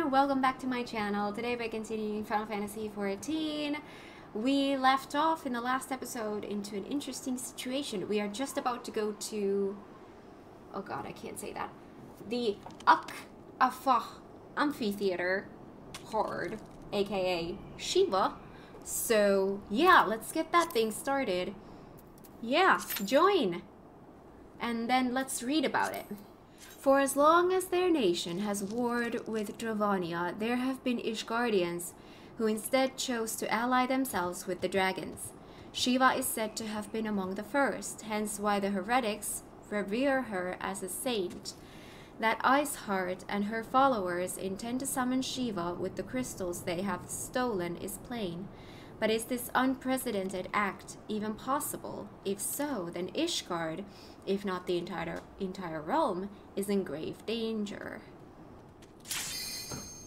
everyone, welcome back to my channel. Today we're continuing Final Fantasy XIV. We left off in the last episode into an interesting situation. We are just about to go to... oh god, I can't say that. The Ak-Afah Amphitheater Horde, aka Shiva. So yeah, let's get that thing started. Yeah, join! And then let's read about it. For as long as their nation has warred with Dravania, there have been Ishgardians who instead chose to ally themselves with the dragons. Shiva is said to have been among the first, hence why the heretics revere her as a saint. That Iceheart and her followers intend to summon Shiva with the crystals they have stolen is plain. But is this unprecedented act even possible? If so, then Ishgard, if not the entire realm, is in grave danger.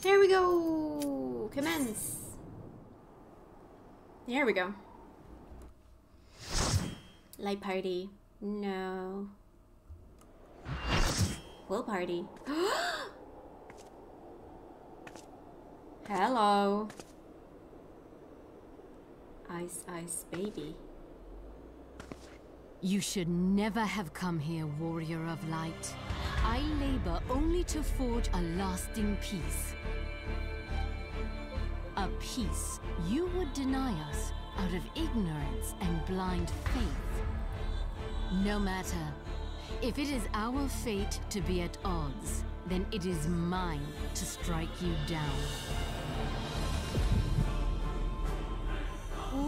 Here we go! Commence! There we go. Light party. No. Full party. Hello. Ice, ice, baby. You should never have come here, warrior of light. I labor only to forge a lasting peace. A peace you would deny us out of ignorance and blind faith. No matter. If it is our fate to be at odds, then it is mine to strike you down.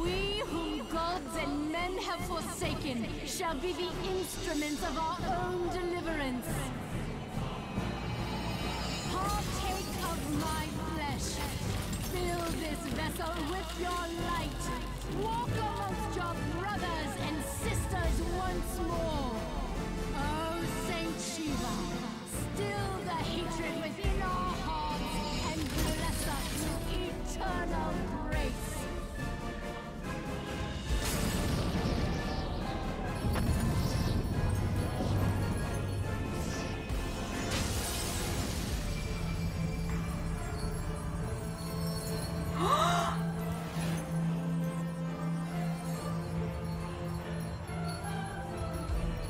We whom gods and men have forsaken shall be the instruments of our own deliverance. Partake of my flesh. Fill this vessel with your light. Walk amongst your brothers and sisters once more. Oh, Saint Shiva, still the hatred within our hearts and bless us with eternal grace.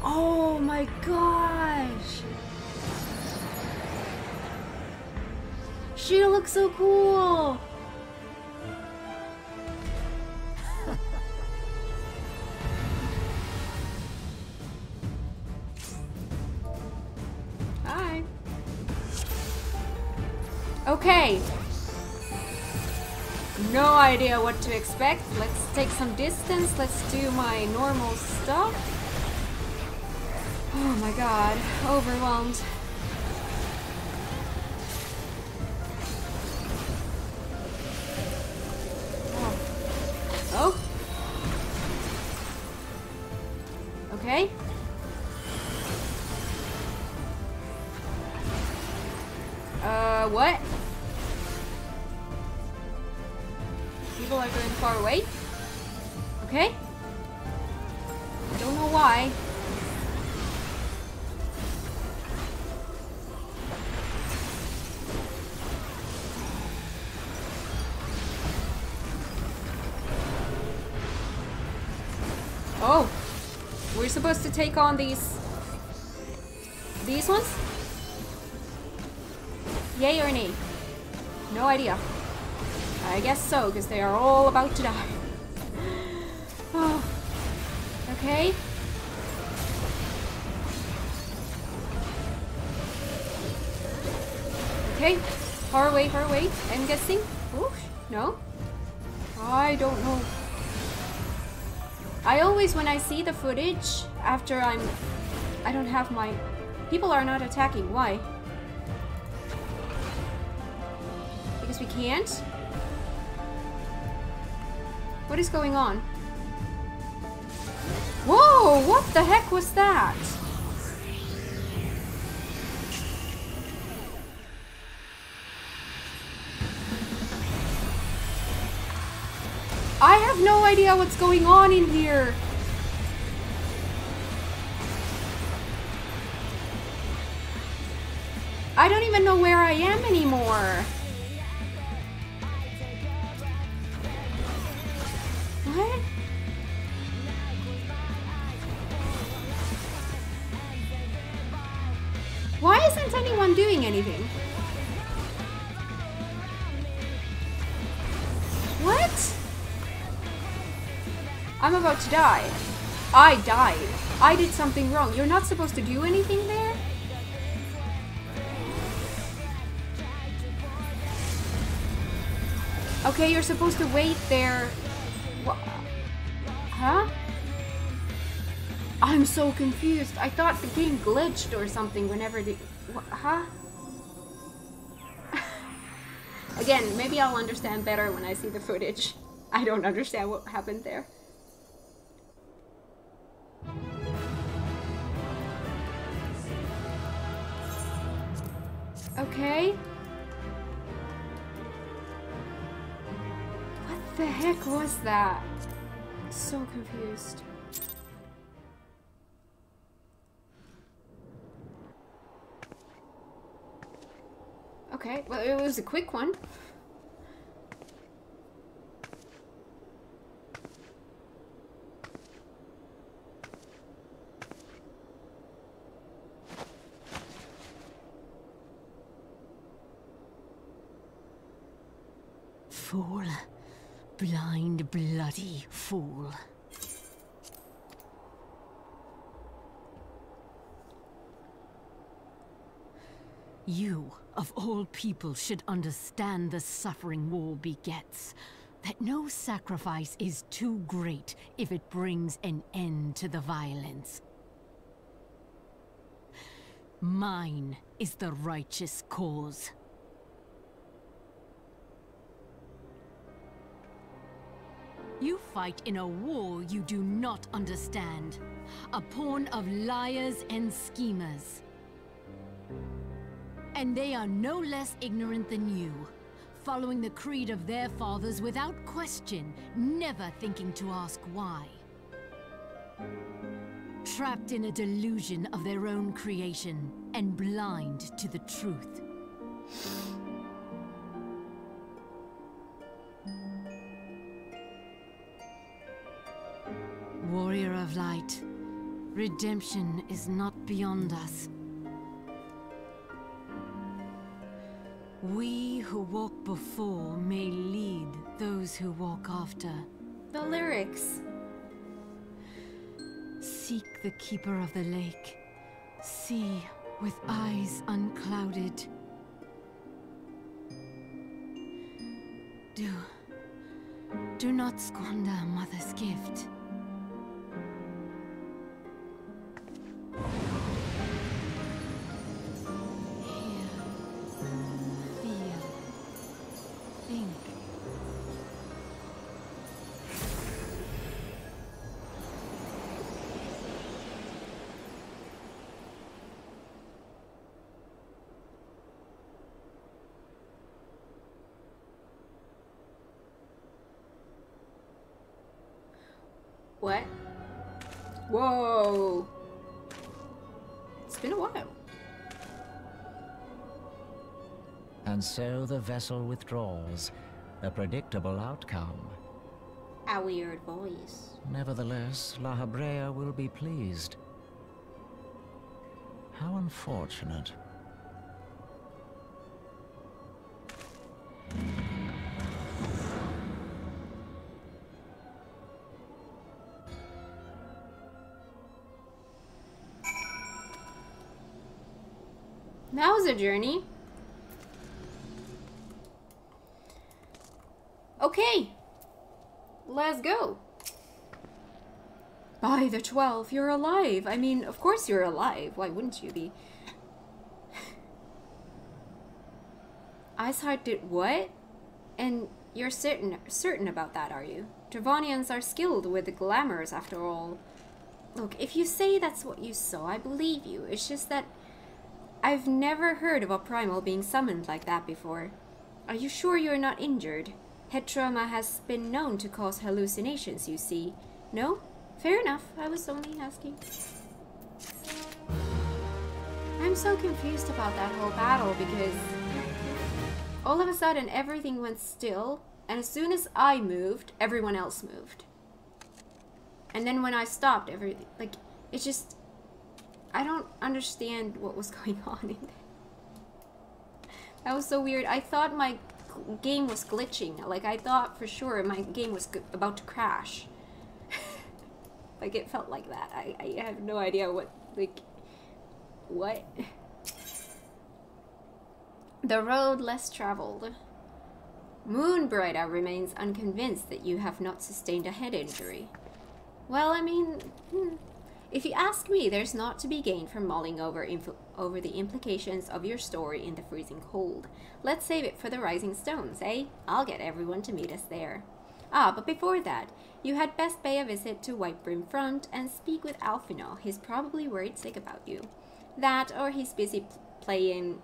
Oh my gosh! She looks so cool! Hi. Okay. No idea what to expect. Let's take some distance. Let's do my normal stuff. Oh my god, overwhelmed. Oh. Okay. What? People are going far away? Okay. I don't know why. Oh, we're supposed to take on these ones? Yay or nay? No idea. I guess so, because they are all about to die. Oh, okay. Okay, far away, I'm guessing. Oh, no? I don't know. I always, when I see the footage, after I don't have my... people are not attacking. Why? Because we can't? What is going on? Whoa! What the heck was that? I have no idea what's going on in here. I don't even know where I am anymore. I'm about to die. I died. I did something wrong. You're not supposed to do anything there? Okay, you're supposed to wait there. What? Huh? I'm so confused. I thought the game glitched or something whenever the... Huh? Again, maybe I'll understand better when I see the footage. I don't understand what happened there. Okay. What the heck was that? So confused. Okay, well, it was a quick one. Fool. Blind, bloody fool. You, of all people, should understand the suffering war begets. That no sacrifice is too great if it brings an end to the violence. Mine is the righteous cause. You fight in a war you do not understand. A pawn of liars and schemers. And they are no less ignorant than you, following the creed of their fathers without question, never thinking to ask why. Trapped in a delusion of their own creation, and blind to the truth. Warrior of light, redemption is not beyond us. We who walk before may lead those who walk after. The lyrics. Seek the keeper of the lake. See with eyes unclouded. Do not squander Mother's gift. What? Whoa. It's been a while. And so the vessel withdraws. A predictable outcome. A weird voice. Nevertheless, La Habrea will be pleased. How unfortunate. That was a journey. Okay. Let's go. By the 12, you're alive. I mean, of course you're alive. Why wouldn't you be? Iceheart did what? And you're certain about that, are you? Dravonians are skilled with the glamours, after all. Look, if you say that's what you saw, I believe you. It's just that I've never heard of a primal being summoned like that before. Are you sure you're not injured? Head trauma has been known to cause hallucinations, you see. No? Fair enough. I was only asking. I'm so confused about that whole battle because all of a sudden everything went still, and as soon as I moved, everyone else moved. And then when I stopped, it's just... I don't understand what was going on in there. That was so weird. I thought my game was glitching. Like, I thought for sure my game was about to crash. Like, it felt like that. I have no idea what, like, what? The road less traveled. Moonbrighter remains unconvinced that you have not sustained a head injury. Well, I mean, if you ask me, there's naught to be gained from mulling over the implications of your story in the freezing cold. Let's save it for the Rising Stones, eh? I'll get everyone to meet us there. Ah, but before that, you had best pay a visit to Whitebrim Front and speak with Alphinaud. He's probably worried sick about you. That, or he's busy playing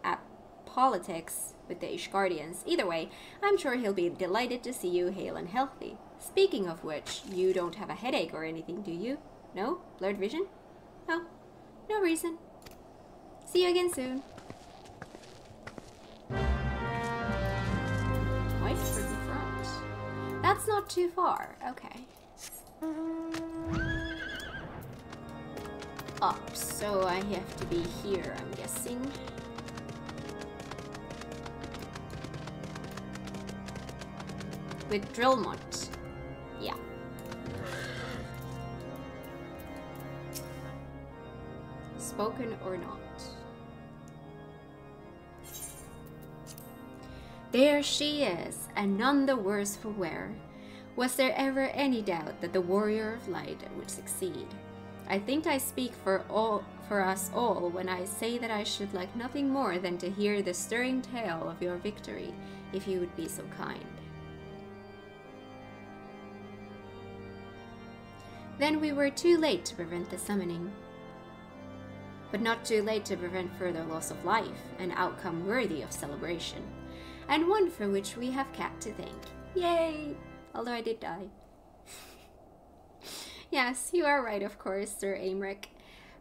at politics with the Ishgardians. Either way, I'm sure he'll be delighted to see you hale and healthy. Speaking of which, you don't have a headache or anything, do you? No? Blurred vision? No. No reason. See you again soon. Whitebrim Front. That's not too far. Okay. Up, so I have to be here, I'm guessing. With Drillmont. Yeah. Spoken or not. There she is, and none the worse for wear. Was there ever any doubt that the warrior of light would succeed? I think I speak for us all when I say that I should like nothing more than to hear the stirring tale of your victory, if you would be so kind. Then we were too late to prevent the summoning. But not too late to prevent further loss of life, an outcome worthy of celebration. And one for which we have Kat to thank. Yay! Although I did die. Yes, you are right, of course, Sir Aymeric.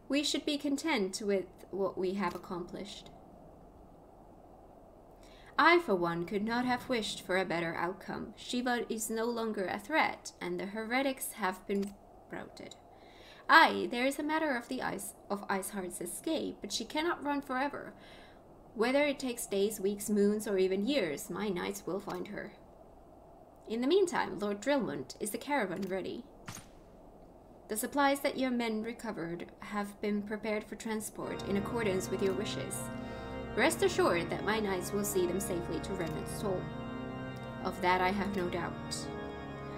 We should be content with what we have accomplished. I, for one, could not have wished for a better outcome. Shiva is no longer a threat, and the heretics have been routed. Aye, there is a matter of Iceheart's escape, but she cannot run forever. Whether it takes days, weeks, moons, or even years, my knights will find her. In the meantime, Lord Drillmont, is the caravan ready? The supplies that your men recovered have been prepared for transport in accordance with your wishes. Rest assured that my knights will see them safely to Remnant's Toll. Of that I have no doubt.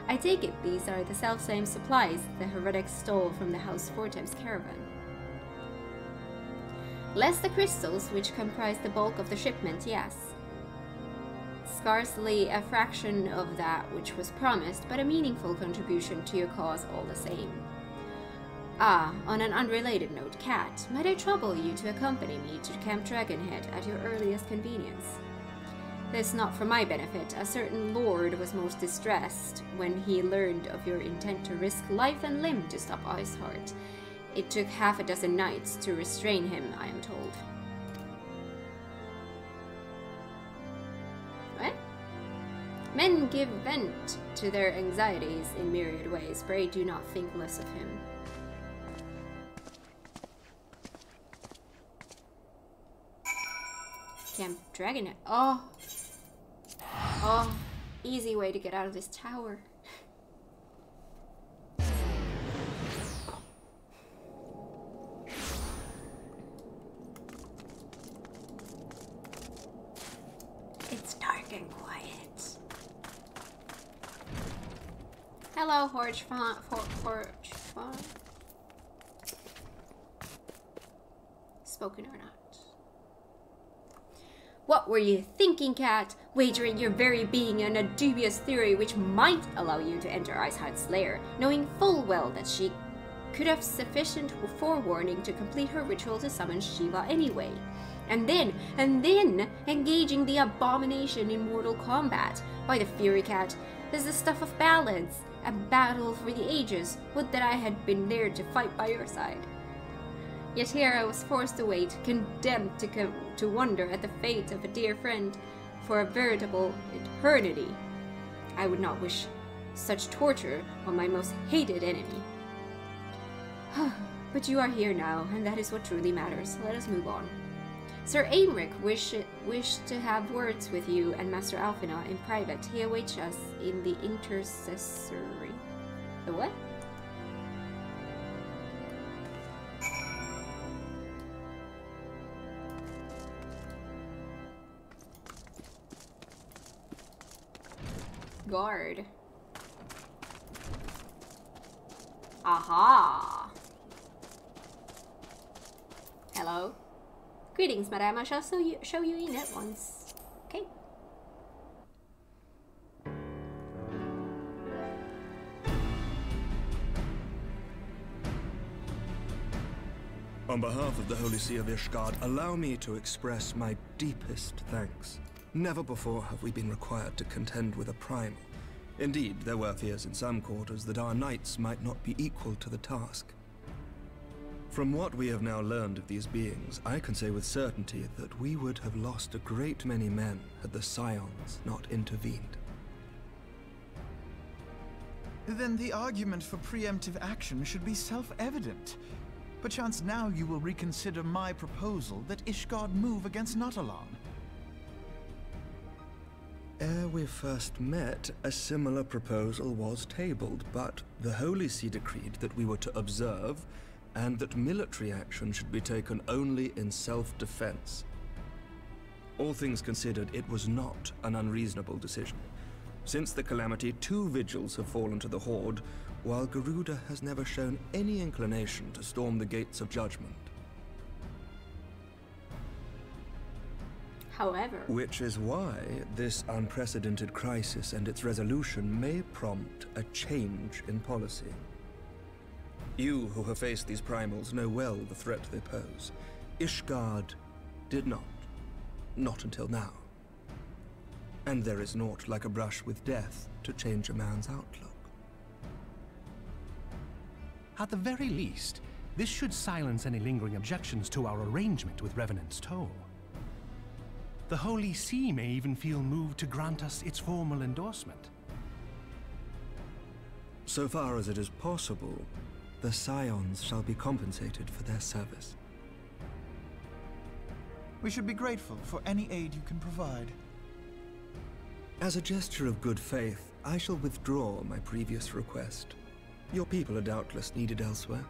I take it these are the self-same supplies the heretics stole from the House Fortem's caravan. Less the crystals, which comprise the bulk of the shipment, yes. Scarcely a fraction of that which was promised, but a meaningful contribution to your cause all the same. Ah, on an unrelated note, Kat, might I trouble you to accompany me to Camp Dragonhead at your earliest convenience? This not for my benefit. A certain lord was most distressed when he learned of your intent to risk life and limb to stop Iceheart. It took half a dozen knights to restrain him, I am told. What? Men give vent to their anxieties in myriad ways. Pray do not think less of him. Camp Dragonhead. Oh. Oh. Easy way to get out of this tower. It's dark and quiet. Hello, Forge Font. Spoken or not. What were you thinking, Kat? Wagering your very being on a dubious theory which might allow you to enter Iceheart's lair, knowing full well that she could have sufficient forewarning to complete her ritual to summon Shiva anyway. And then engaging the abomination in mortal combat. By the Fury Cat, this is the stuff of ballads. A battle for the ages. Would that I had been there to fight by your side. Yet here I was forced to wait, condemned to wonder at the fate of a dear friend for a veritable eternity. I would not wish such torture on my most hated enemy. But you are here now, and that is what truly matters. Let us move on. Sir Aymeric wished to have words with you and Master Alphinaud in private. He awaits us in the intercessory... The what? guard. Aha! Hello. Greetings, madame. I shall show you in at once. Okay. On behalf of the Holy See of Ishgard, allow me to express my deepest thanks. Never before have we been required to contend with a primal. Indeed, there were fears in some quarters that our knights might not be equal to the task. From what we have now learned of these beings, I can say with certainty that we would have lost a great many men had the Scions not intervened. Then the argument for preemptive action should be self-evident. Perchance now you will reconsider my proposal that Ishgard move against Nautalon. Ere we first met, a similar proposal was tabled, but the Holy See decreed that we were to observe, and that military action should be taken only in self-defense. All things considered, it was not an unreasonable decision. Since the calamity, 2 vigils have fallen to the Horde, while Garuda has never shown any inclination to storm the gates of judgment. However... Which is why this unprecedented crisis and its resolution may prompt a change in policy. You who have faced these primals know well the threat they pose. Ishgard did not. Not until now. And there is naught like a brush with death to change a man's outlook. At the very least, this should silence any lingering objections to our arrangement with Revenant's Toll. The Holy See may even feel moved to grant us its formal endorsement. So far as it is possible, the Scions shall be compensated for their service. We should be grateful for any aid you can provide. As a gesture of good faith, I shall withdraw my previous request. Your people are doubtless needed elsewhere.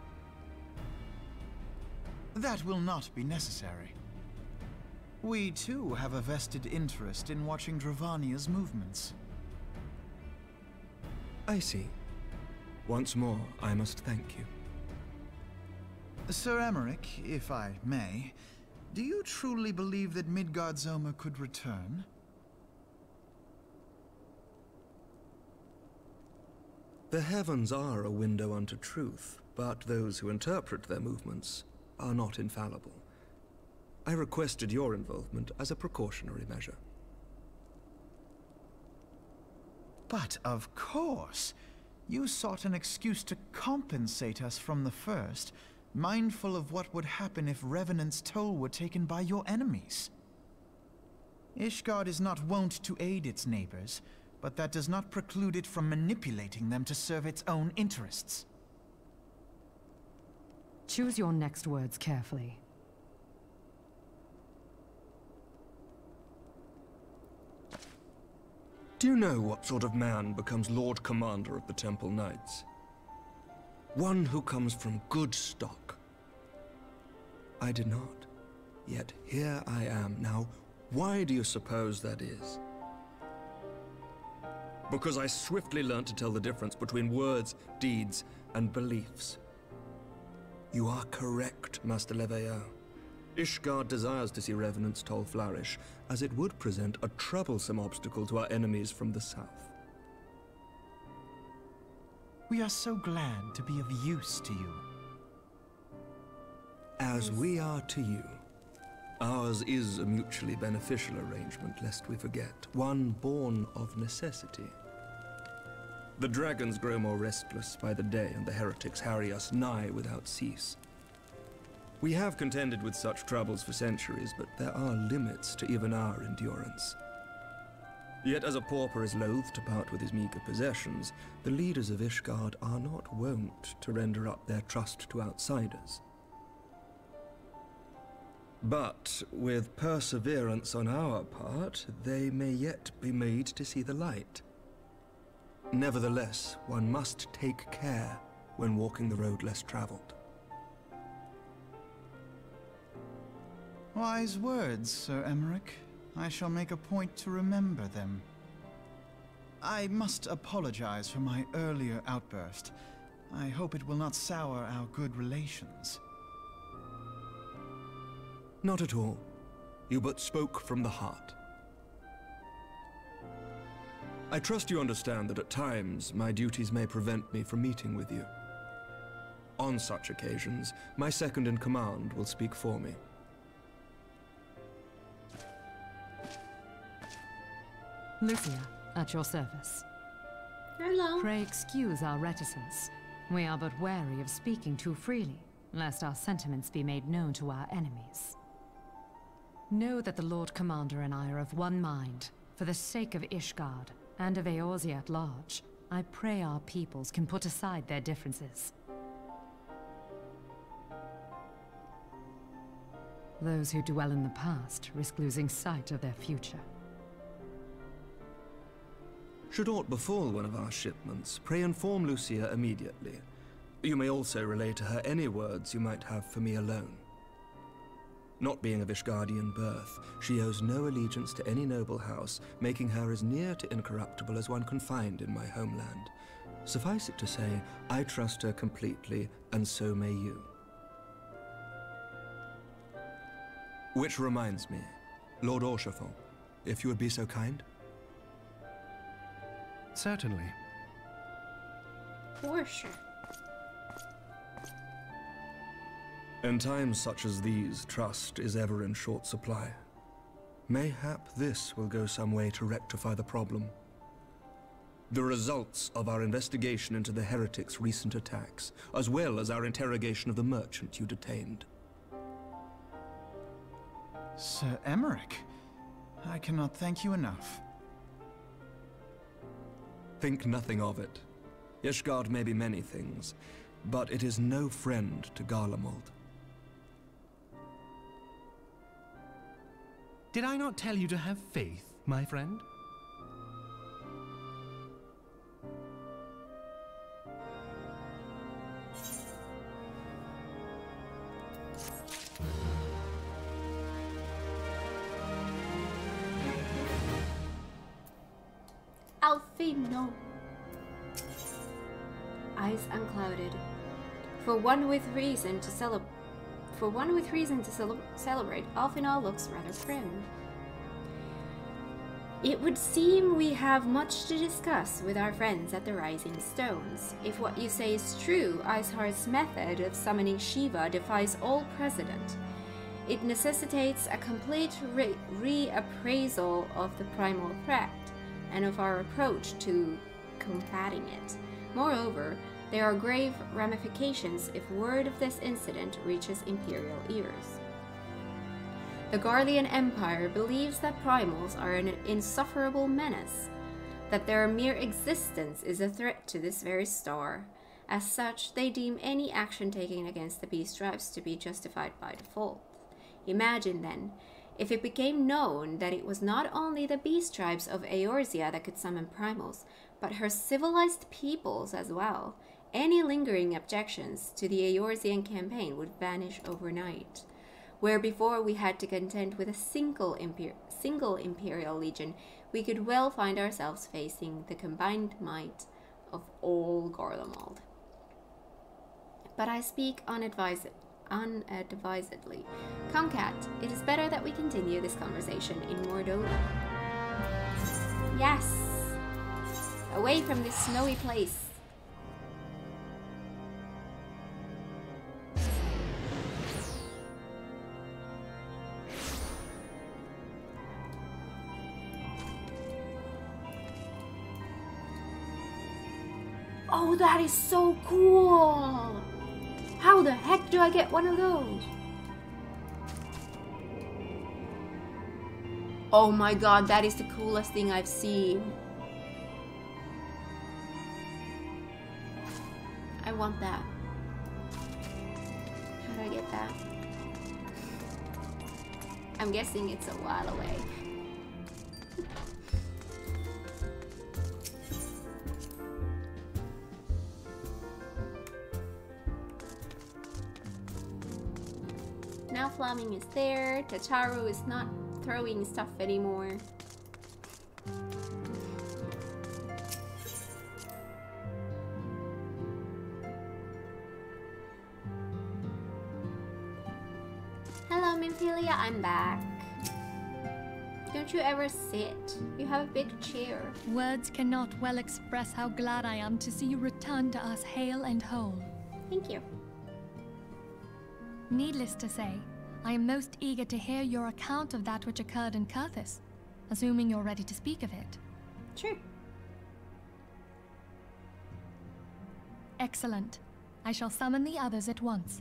That will not be necessary. We too have a vested interest in watching Dravania's movements. I see. Once more, I must thank you. Sir Emmerich, if I may, do you truly believe that Midgardsormr could return? The heavens are a window unto truth, but those who interpret their movements are not infallible. I requested your involvement as a precautionary measure. But of course, you sought an excuse to compensate us from the first, mindful of what would happen if Revenant's Toll were taken by your enemies. Ishgard is not wont to aid its neighbors, but that does not preclude it from manipulating them to serve its own interests. Choose your next words carefully. Do you know what sort of man becomes Lord Commander of the Temple Knights? One who comes from good stock. I did not. Yet here I am. Now, why do you suppose that is? Because I swiftly learned to tell the difference between words, deeds, and beliefs. You are correct, Master Leveilleur. Ishgard desires to see Revenant's Toll flourish, as it would present a troublesome obstacle to our enemies from the south. We are so glad to be of use to you. As we are to you. Ours is a mutually beneficial arrangement, lest we forget, one born of necessity. The dragons grow more restless by the day, and the heretics harry us nigh without cease. We have contended with such troubles for centuries, but there are limits to even our endurance. Yet as a pauper is loath to part with his meager possessions, the leaders of Ishgard are not wont to render up their trust to outsiders. But with perseverance on our part, they may yet be made to see the light. Nevertheless, one must take care when walking the road less traveled. Wise words, Sir Emmerich. I shall make a point to remember them. I must apologize for my earlier outburst. I hope it will not sour our good relations. Not at all. You but spoke from the heart. I trust you understand that at times my duties may prevent me from meeting with you. On such occasions, my second-in-command will speak for me. Lucia, at your service. Hello. Pray excuse our reticence. We are but wary of speaking too freely, lest our sentiments be made known to our enemies. Know that the Lord Commander and I are of one mind. For the sake of Ishgard, and of Eorzea at large, I pray our peoples can put aside their differences. Those who dwell in the past risk losing sight of their future. Should aught befall one of our shipments, pray inform Lucia immediately. You may also relay to her any words you might have for me alone. Not being of Ishgardian birth, she owes no allegiance to any noble house, making her as near to incorruptible as one can find in my homeland. Suffice it to say, I trust her completely, and so may you. Which reminds me, Lord Orchefort, if you would be so kind. Certainly. For sure. In times such as these, trust is ever in short supply. Mayhap this will go some way to rectify the problem. The results of our investigation into the heretics' recent attacks, as well as our interrogation of the merchant you detained. Sir Emmerich, I cannot thank you enough. Think nothing of it. Ishgard may be many things, but it is no friend to Garlemald. Did I not tell you to have faith, my friend? Alfie, no. Eyes unclouded. For one with reason to celebrate, Alfinal looks rather prim. It would seem we have much to discuss with our friends at the Rising Stones. If what you say is true, Iceheart's method of summoning Shiva defies all precedent. It necessitates a complete reappraisal of the primal threat and of our approach to combating it. Moreover, there are grave ramifications if word of this incident reaches Imperial ears. The Garlean Empire believes that primals are an insufferable menace, that their mere existence is a threat to this very star. As such, they deem any action taken against the beast tribes to be justified by default. Imagine, then, if it became known that it was not only the beast tribes of Eorzea that could summon primals, but her civilized peoples as well. Any lingering objections to the Eorzean campaign would vanish overnight. Where before we had to contend with a single Imperial Legion, we could well find ourselves facing the combined might of all Garlemald. But I speak unadvisedly. Come, Cat, it is better that we continue this conversation in Mordor. Yes! Away from this snowy place. Oh, that is so cool! How the heck do I get one of those? Oh my god, that is the coolest thing I've seen. I want that. How do I get that? I'm guessing it's a while away. Now Flaming is there, Tataru is not throwing stuff anymore. Manphilia, I'm back. Don't you ever sit? You have a big chair. Words cannot well express how glad I am to see you return to us hale and whole. Thank you. Needless to say, I am most eager to hear your account of that which occurred in Kurthis, assuming you're ready to speak of it. Sure. Excellent. I shall summon the others at once.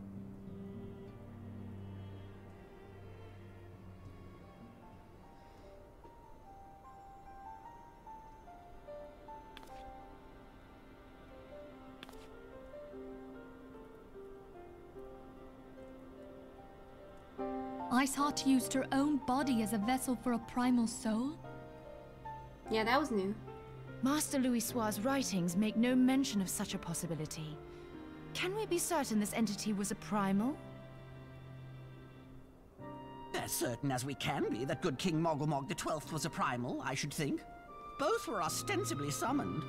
Iceheart used her own body as a vessel for a primal soul? Yeah, that was new. Master Louis Soir's writings make no mention of such a possibility. Can we be certain this entity was a primal? As certain as we can be that good King Mogglmog the 12th was a primal, I should think. Both were ostensibly summoned.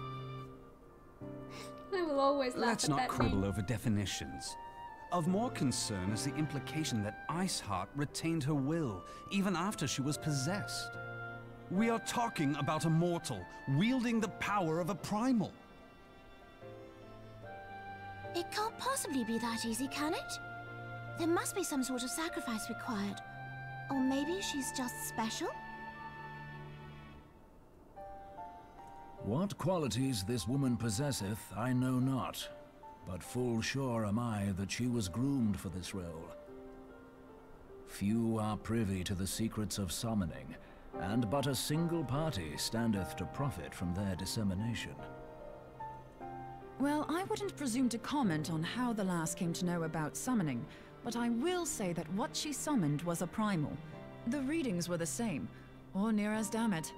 I will always laugh Let's at not that quibble name. over definitions. Of more concern is the implication that Iceheart retained her will, even after she was possessed. We are talking about a mortal, wielding the power of a primal. It can't possibly be that easy, can it? There must be some sort of sacrifice required. Or maybe she's just special? What qualities this woman possesseth, I know not. But full sure am I that she was groomed for this role. Few are privy to the secrets of summoning, and but a single party standeth to profit from their dissemination. Well, I wouldn't presume to comment on how the lass came to know about summoning, but I will say that what she summoned was a primal. The readings were the same, or near as damn it.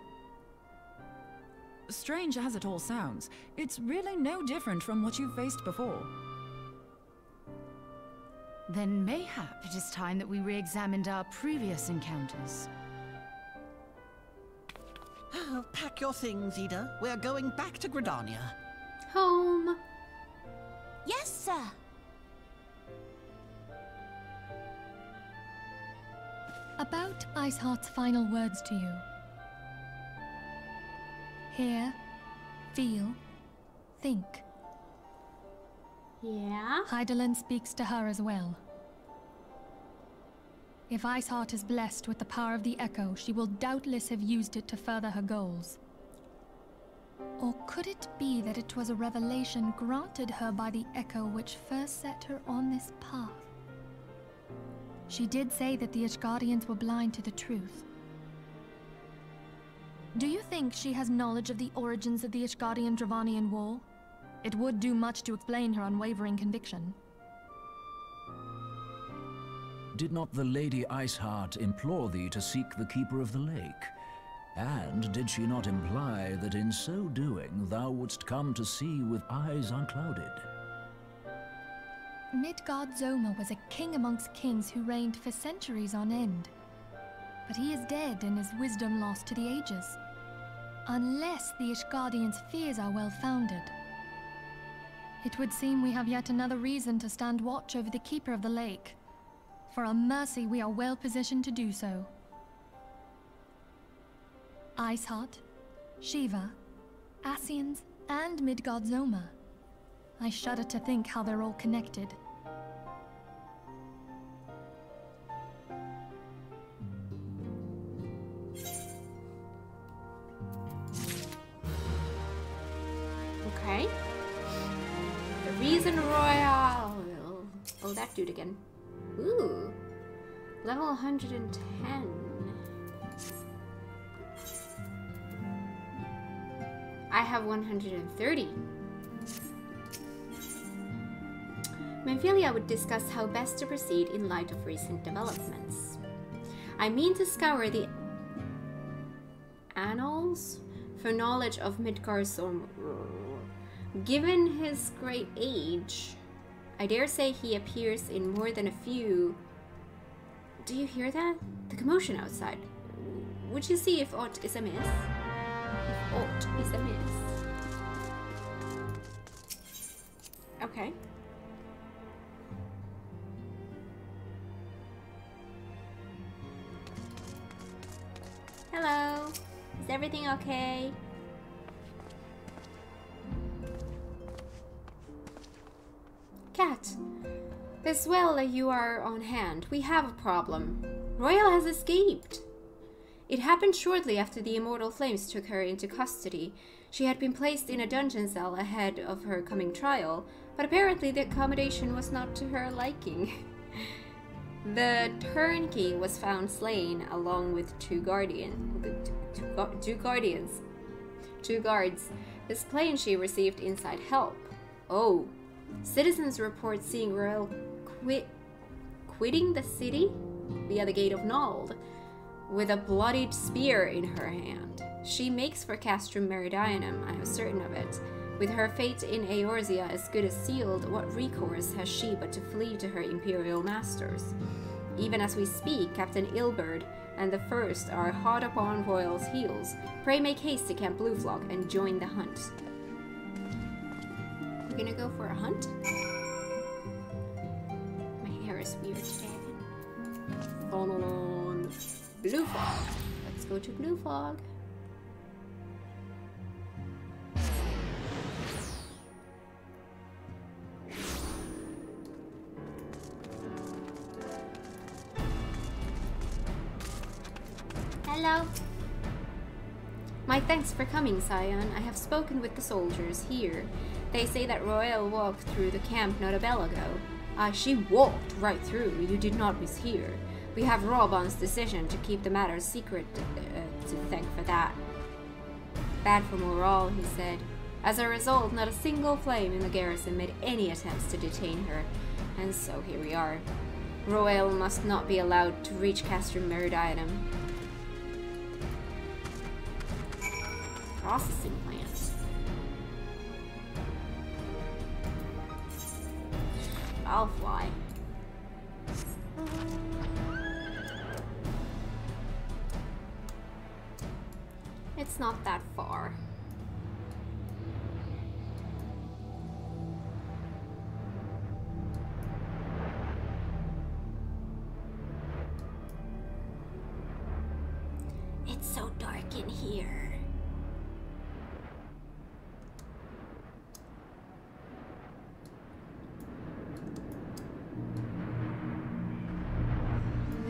Strange as it all sounds, it's really no different from what you've faced before. Then mayhap it is time that we re-examined our previous encounters. Pack your things, Ida. We're going back to Gridania. Home. Yes, sir. About Iceheart's final words to you. Hear, feel, think. Yeah. Hydaelyn speaks to her as well. If Iceheart is blessed with the power of the Echo, she will doubtless have used it to further her goals. Or could it be that it was a revelation granted her by the Echo which first set her on this path? She did say that the Ishgardians were blind to the truth. Do you think she has knowledge of the origins of the Ishgardian-Dravanian War? It would do much to explain her unwavering conviction. Did not the Lady Iceheart implore thee to seek the Keeper of the Lake? And did she not imply that in so doing thou wouldst come to see with eyes unclouded? Midgard-Zoma was a king amongst kings who reigned for centuries on end. But he is dead and his wisdom lost to the ages. Unless the Ishgardians' fears are well-founded. It would seem we have yet another reason to stand watch over the Keeper of the Lake. For a mercy, we are well positioned to do so. Iceheart, Shiva, Ascians, and Midgard-Zoma. I shudder to think how they're all connected. Okay. The Reason Royale. Oh, that dude again. Ooh. Level 110. I have 130. Manphilia would discuss how best to proceed in light of recent developments. I mean to scour the annals for knowledge of Midgard-Zoma. Given his great age, I dare say he appears in more than a few. Do you hear that? The commotion outside. Would you see if aught is amiss? If aught is amiss. Okay. Hello. Is everything okay? Cat, as well you are on hand. We have a problem. Royal has escaped. It happened shortly after the immortal flames took her into custody. She had been placed in a dungeon cell ahead of her coming trial, but apparently the accommodation was not to her liking. The turnkey was found slain along with two guards. This plane she received inside help. Oh, citizens report seeing Royal quitting the city via the Gate of Nald with a bloodied spear in her hand. She makes for Castrum Meridianum, I am certain of it. With her fate in Eorzea as good as sealed, what recourse has she but to flee to her imperial masters? Even as we speak, Captain Ilberd and the First are hot upon Royal's heels. Pray make haste to Camp Blueflock and join the hunt. We're gonna go for a hunt? My hair is weird today. On Bluefog. Let's go to Bluefog. Hello. My thanks for coming, Scion. I have spoken with the soldiers here. They say that Royal walked through the camp not a bell ago. She walked right through. You did not mishear. We have Robon's decision to keep the matter secret to thank for that. Bad for morale, he said. As a result, not a single flame in the garrison made any attempts to detain her. And so here we are. Royal must not be allowed to reach Castrum Meridianum. Processing plant. I'll fly. It's not that far. It's so dark in here.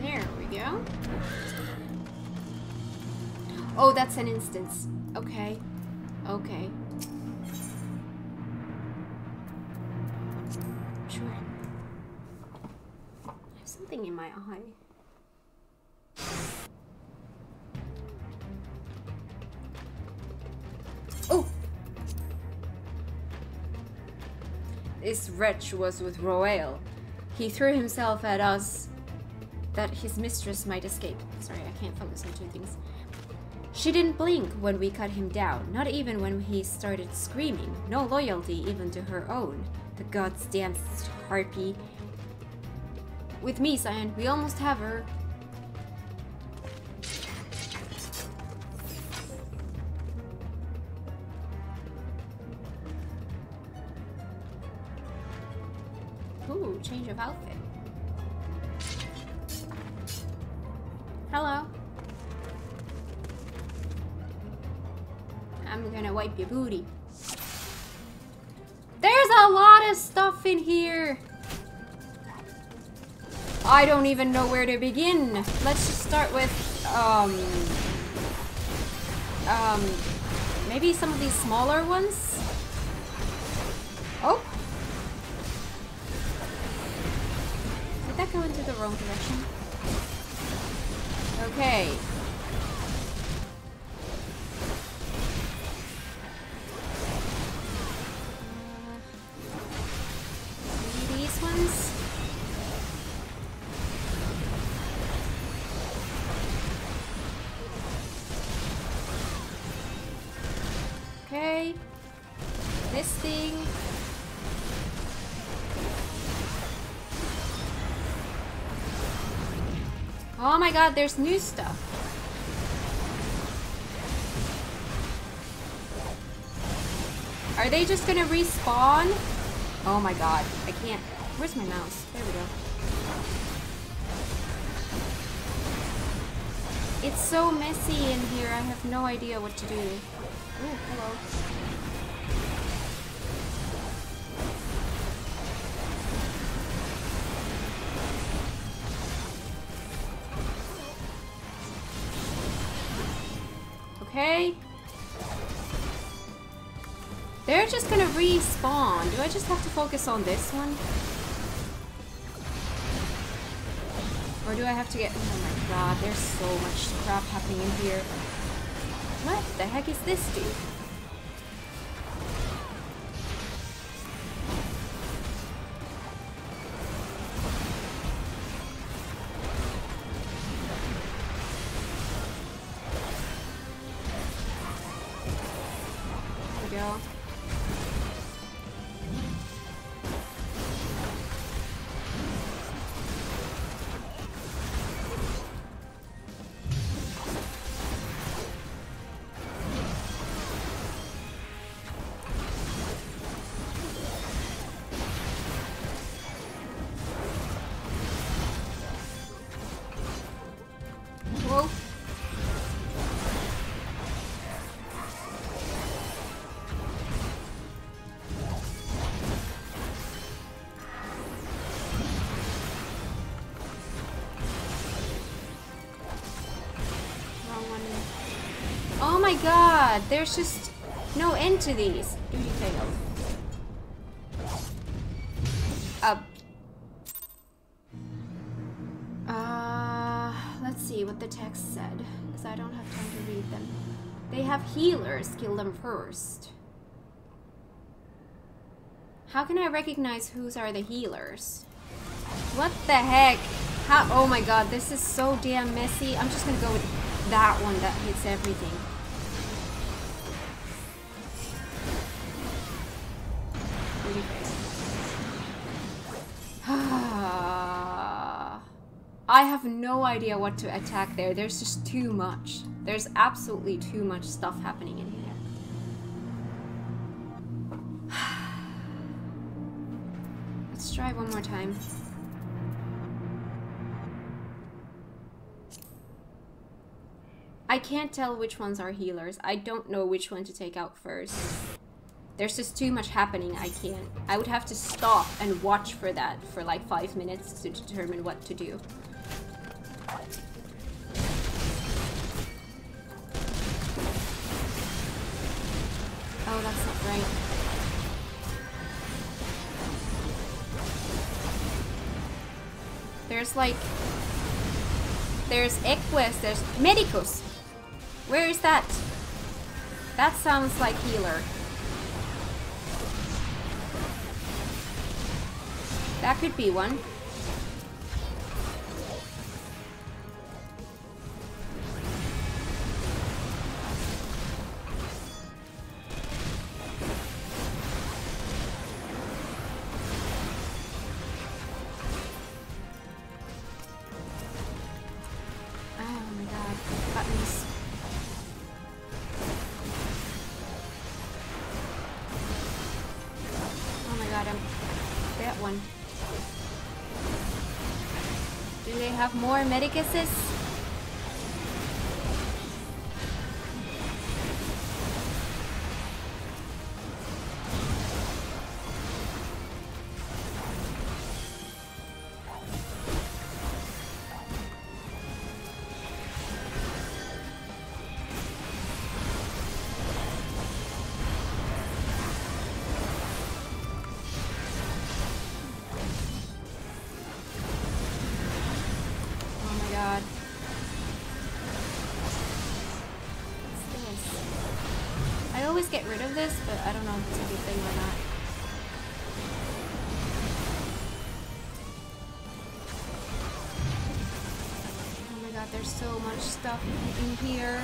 There we go. Oh, that's an instance. Okay. Okay. Sure. I have something in my eye. Oh! This wretch was with Royal. He threw himself at us that his mistress might escape. Sorry, I can't focus on two things. She didn't blink when we cut him down, not even when he started screaming. No loyalty even to her own. The goddamn harpy. With me, Scion, we almost have her. Ooh, change of outfit. Hello. I'm gonna wipe your booty. There's a lot of stuff in here. I don't even know where to begin. Let's just start with, maybe some of these smaller ones. Oh. Did that go into the wrong direction? Okay. These ones. Okay. This thing. Oh my god, there's new stuff. Are they just gonna respawn? Oh my god, I can't. Where's my mouse? There we go. It's so messy in here, I have no idea what to do. Oh, hello. Okay. They're just gonna respawn. Do I just have to focus on this one? Or do I have to get... Oh my god, there's so much crap happening in here. What the heck is this dude? There we go. Whoa. Wrong one. Oh my god, there's just no end to these. Duty failed. Let's see what the text said, because I don't have time to read them. They have healers, kill them first. How can I recognize whose are the healers? What the heck? How? Oh my god, this is so damn messy. I'm just gonna go with that one that hits everything. Duty failed. I have no idea what to attack there. There's just too much. There's absolutely too much stuff happening in here. Let's try one more time. I can't tell which ones are healers. I don't know which one to take out first. There's just too much happening. I can't. I would have to stop and watch for that for like 5 minutes to determine what to do. Oh, that's not right. There's like... There's Equus, there's Medicus. Where is that? That sounds like healer. That could be one. Have more Medicuses? Get rid of this, but I don't know if it's a good thing or not. Oh my god, there's so much stuff in here.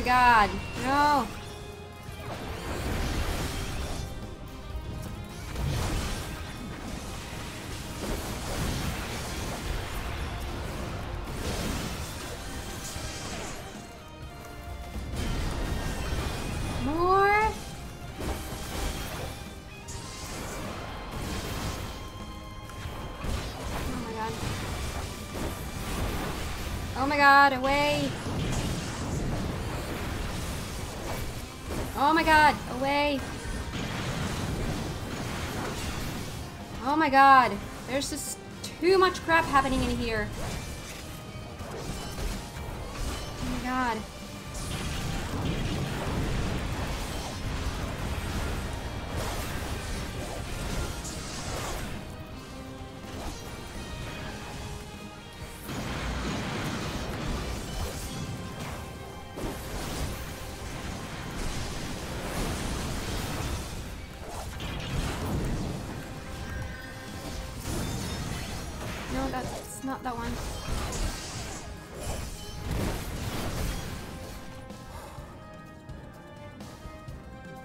my god. No. More. Oh my god. Oh my god, away. Oh my god, away. Oh my god, there's just too much crap happening in here. Oh my god. No, that's not that one.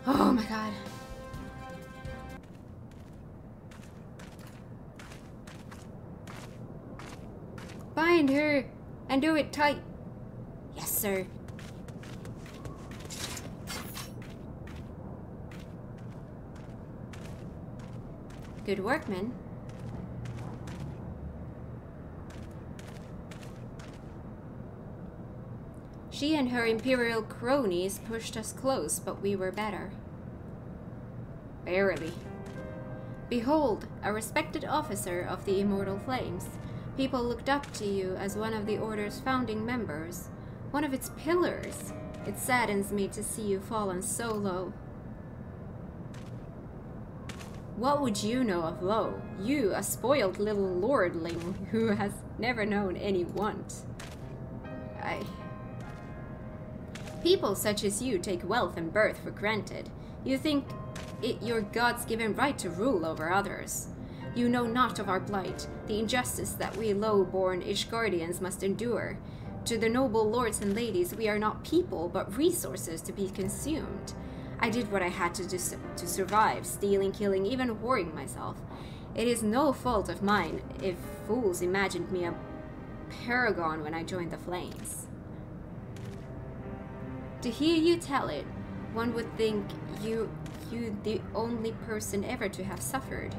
Oh my god. Bind her and do it tight. Yes, sir. Good work, man. She and her imperial cronies pushed us close, but we were better. Barely. Behold, a respected officer of the Immortal Flames. People looked up to you as one of the Order's founding members, one of its pillars. It saddens me to see you fallen so low. What would you know of low? You, a spoiled little lordling who has never known any want. People such as you take wealth and birth for granted. You think it your God's-given right to rule over others. You know not of our plight, the injustice that we low-born Ishgardians must endure. To the noble lords and ladies, we are not people, but resources to be consumed. I did what I had to do to survive, stealing, killing, even whoring myself. It is no fault of mine if fools imagined me a paragon when I joined the Flames. To hear you tell it, one would think you the only person ever to have suffered.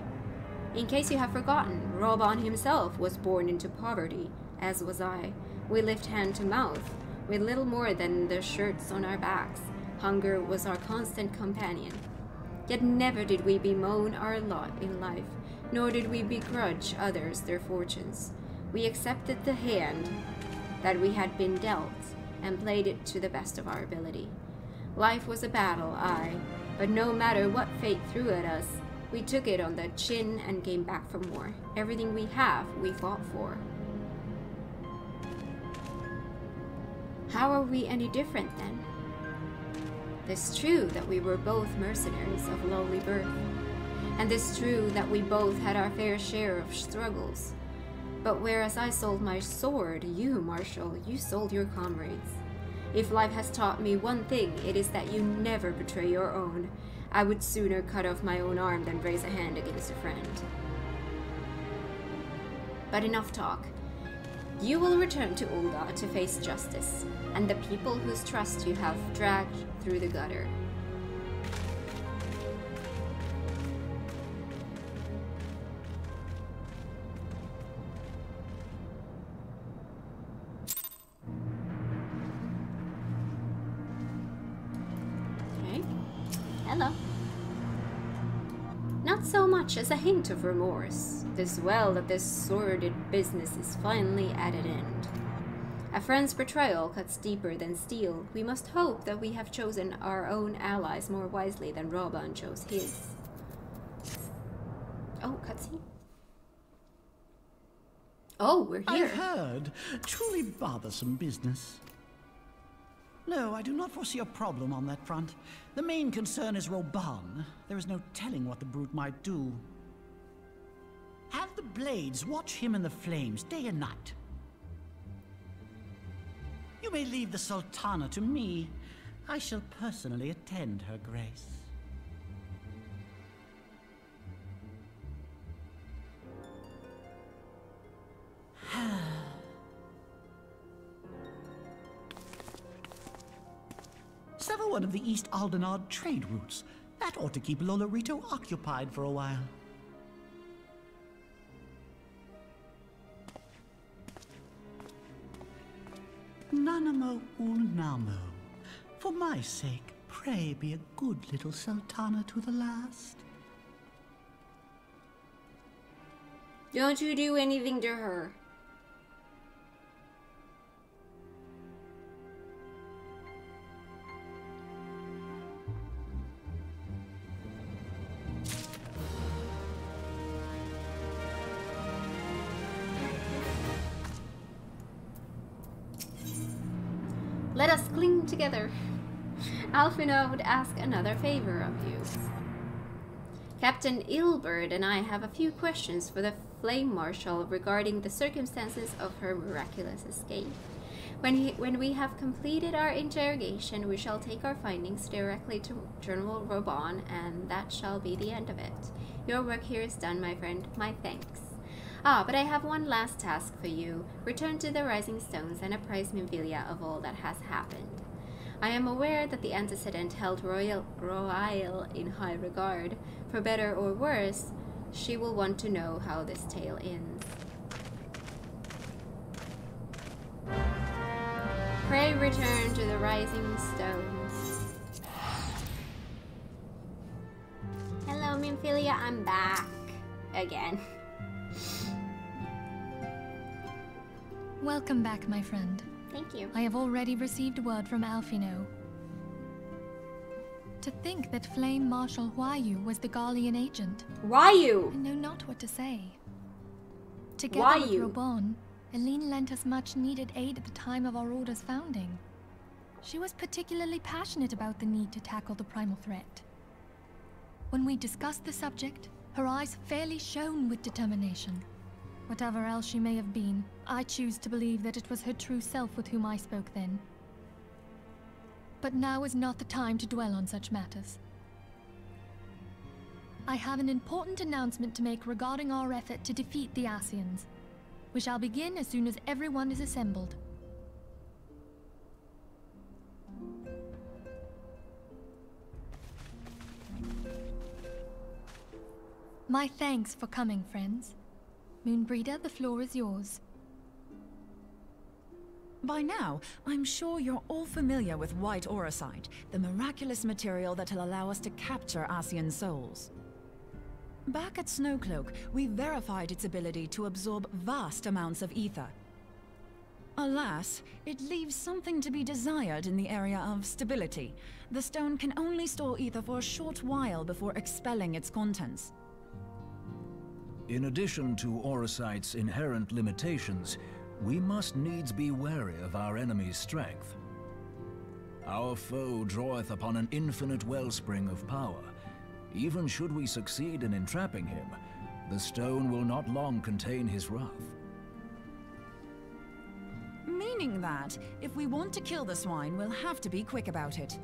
In case you have forgotten, Roban himself was born into poverty, as was I. We lived hand to mouth, with little more than the shirts on our backs. Hunger was our constant companion. Yet never did we bemoan our lot in life, nor did we begrudge others their fortunes. We accepted the hand that we had been dealt, and played it to the best of our ability. Life was a battle, aye, but no matter what fate threw at us, we took it on the chin and came back for more. Everything we have, we fought for. How are we any different then? 'Tis true that we were both mercenaries of lowly birth, and 'tis true that we both had our fair share of struggles. But whereas I sold my sword, you, Marshal, you sold your comrades. If life has taught me one thing, it is that you never betray your own. I would sooner cut off my own arm than raise a hand against a friend. But enough talk. You will return to Ulga to face justice, and the people whose trust you have dragged through the gutter. Hello. Not so much as a hint of remorse. 'Tis well that this sordid business is finally at an end. A friend's betrayal cuts deeper than steel. We must hope that we have chosen our own allies more wisely than Roban chose his. Oh, cutscene. Oh, we're here. I've heard. Truly bothersome business. No, I do not foresee a problem on that front. The main concern is Roban. There is no telling what the brute might do. Have the Blades watch him in the flames day and night. You may leave the Sultana to me. I shall personally attend her grace. Sever one of the East Aldenard trade routes. That ought to keep Lolorito occupied for a while. Nanamo Ulnamo. For my sake, pray be a good little Sultana to the last. Don't you do anything to her. Let us cling together. Alfina would ask another favor of you. Captain Ilbert and I have a few questions for the Flame Marshal regarding the circumstances of her miraculous escape. When we have completed our interrogation, we shall take our findings directly to General Robon, and that shall be the end of it. Your work here is done, my friend. My thanks. But I have one last task for you. Return to the Rising Stones and apprise Minfilia of all that has happened. I am aware that the antecedent held Royal in high regard. For better or worse, she will want to know how this tale ends. Pray return to the Rising Stones. Hello, Minfilia, I'm back again. Welcome back, my friend. Thank you. I have already received word from Alfino. To think that Flame Marshal Huayu was the Garlean agent. Huayu! I know not what to say. Together with Robon, Eileen lent us much needed aid at the time of our Order's founding. She was particularly passionate about the need to tackle the primal threat. When we discussed the subject, her eyes fairly shone with determination. Whatever else she may have been, I choose to believe that it was her true self with whom I spoke then. But now is not the time to dwell on such matters. I have an important announcement to make regarding our effort to defeat the Ascians. We shall begin as soon as everyone is assembled. My thanks for coming, friends. Moonbreeder, the floor is yours. By now, I'm sure you're all familiar with White Auracite, the miraculous material that'll allow us to capture Ascian souls. Back at Snowcloak, we verified its ability to absorb vast amounts of ether. Alas, it leaves something to be desired in the area of stability. The stone can only store ether for a short while before expelling its contents. In addition to Auracite's inherent limitations, we must needs be wary of our enemy's strength. Our foe draweth upon an infinite wellspring of power. Even should we succeed in entrapping him, the stone will not long contain his wrath. Meaning that, if we want to kill the swine, we'll have to be quick about it.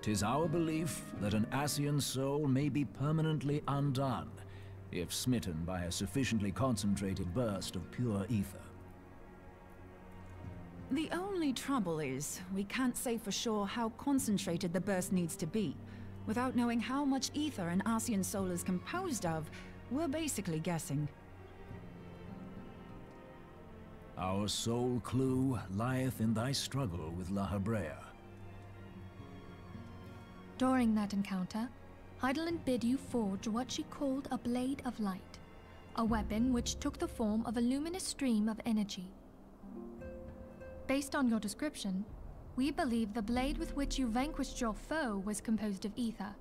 'Tis our belief that an Ascian soul may be permanently undone, if smitten by a sufficiently concentrated burst of pure ether. The only trouble is, we can't say for sure how concentrated the burst needs to be. Without knowing how much ether an Ascian soul is composed of, we're basically guessing. Our sole clue lieth in thy struggle with La Habrea. During that encounter, Heidelin bid you forge what she called a Blade of Light, a weapon which took the form of a luminous stream of energy. Based on your description, we believe the blade with which you vanquished your foe was composed of ether.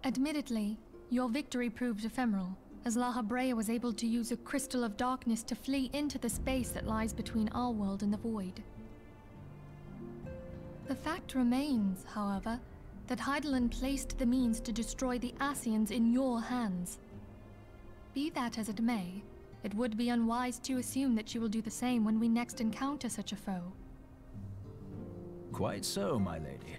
Admittedly, your victory proved ephemeral, as La Habrea was able to use a crystal of darkness to flee into the space that lies between our world and the void. The fact remains, however, that Heidelin placed the means to destroy the Ascians in your hands. Be that as it may, It would be unwise to assume that she will do the same when we next encounter such a foe. Quite so, my lady.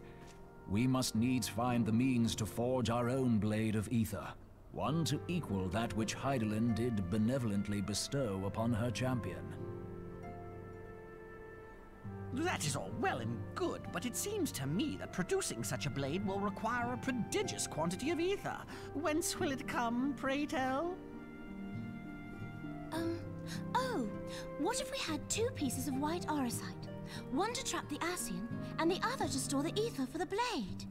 We must needs find the means to forge our own blade of ether, one to equal that which Hydaelyn did benevolently bestow upon her champion. That is all well and good, but it seems to me that producing such a blade will require a prodigious quantity of ether. Whence will it come, pray tell? Oh, what if we had 2 pieces of white orosite? One to trap the Ascian, and the other to store the ether for the blade.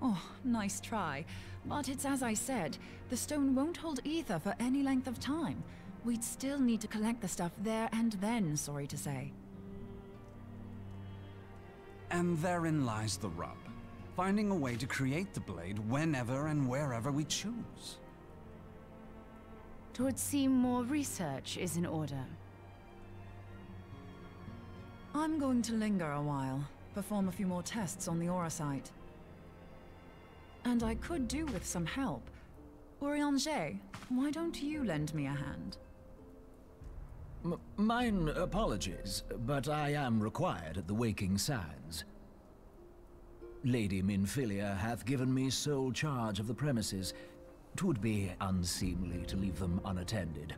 Oh, nice try. But it's as I said, the stone won't hold ether for any length of time. We'd still need to collect the stuff there and then, sorry to say. And therein lies the rub. Finding a way to create the blade whenever and wherever we choose. 'Twould seem more research is in order. I'm going to linger a while, perform a few more tests on the orosite. And I could do with some help. Urianger, why don't you lend me a hand? Mine apologies, but I am required at the Waking Sands. Lady Minfilia hath given me sole charge of the premises. 'Twould be unseemly to leave them unattended.